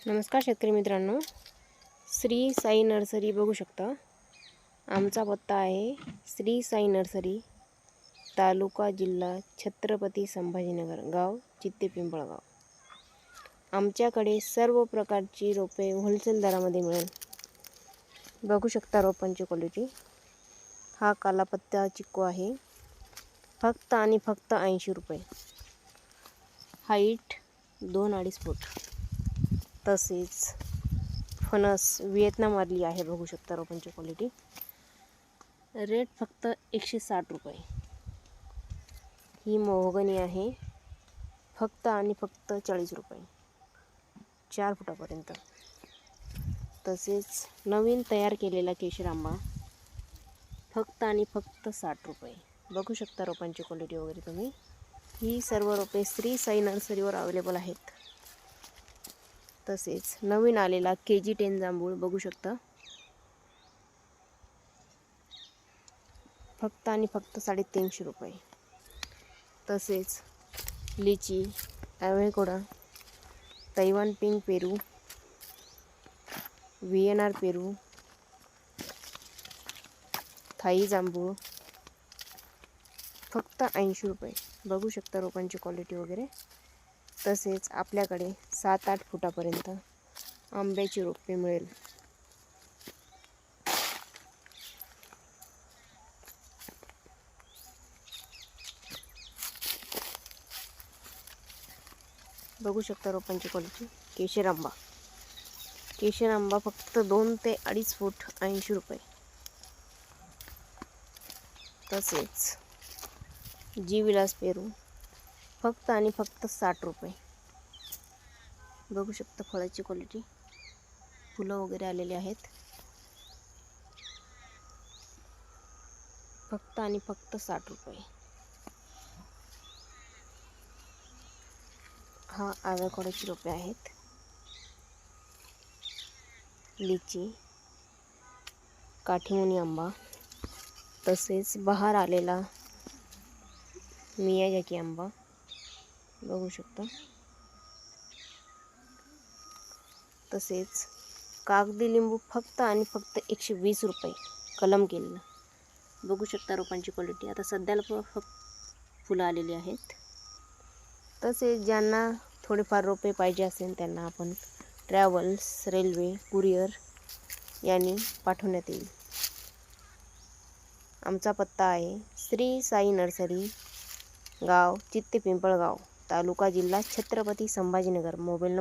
नमस्कार शेतकरी मित्रांनो, श्री साई नर्सरी बघू शकता। आमचा पत्ता आहे श्री साई नर्सरी, तालुका जिल्हा छत्रपती संभाजीनगर, गाव चित्ते पिंपळगाव। आमच्याकडे सर्व प्रकारची रोपे होलसेल दरामध्ये मिळेल। बघू शकता रोपांची क्वालिटी। हा काला पत्ता चिक्कू आहे, फक्त आणि फक्त 80 रुपये। हाईट 2-2.5 फूट। तसेच फणस व्हिएतनाम वाली आहे, बघू शकता रोपांची क्वालिटी। रेट फक्त 160 रुपये। ही मोहगनी आहे, फक्त आणि फक्त 40 रुपये, 4 फुटापर्यंत। तसेच नवीन तयार केलेला केशर आंबा फक्त आणि फक्त 60 रुपये। बघू शकता रोपांची क्वालिटी वगैरे तुम्ही। ही सर्व रोपे श्री साई नर्सरीवर अवेलेबल आहेत। तसेच नवीन आलेला KG10 जांभूळ बघू शकता, फक्त आणि फक्त 350 रुपये। तसेच लिची, ॲव्होकाडो, तैवान पिंक पेरू, VNR पेरू, थाई जांभूळ फक्त 80 रुपये। बघू शकता रोपांची क्वालिटी वगैरे। तसेच आपल्याकडे 7-8 फुटापर्यंत आंब्याची रोपे मिळेल। बघू शकता रोपांची क्वालिटी। केशर आंबा फक्त 2 ते 2.5 फूट 80 रुपये। तसेच जी विलास पेरू फक्त आणि फक्त 60 रुपये। बघू शकता फळाची क्वालिटी, फुलं वगैरे आलेले आहेत, फक्त आणि फक्त 60 रुपये। हा ॲव्होकाडोची रोपे आहेत। लिची, काठीमुनी आंबा, तसेच बहार आलेला मियाजाकी आंबा बघू शकता। तसेच कागदी लिंबू फक्त आणि फक्त 120 रुपये कलम केलेलं। बघू शकता रोपांची क्वालिटी। आता सध्याला फुलं आलेली आहेत। तसेच ज्यांना थोडेफार रोपे पाहिजे असेल त्यांना आपण ट्रॅव्हल्स, रेल्वे, कुरिअर यांनी पाठवण्यात येईल। आमचा पत्ता आहे श्री साई नर्सरी, गाव चित्ते पिंपळगाव, तालुका जिल्हा छत्रपती संभाजीनगर। मोबाईल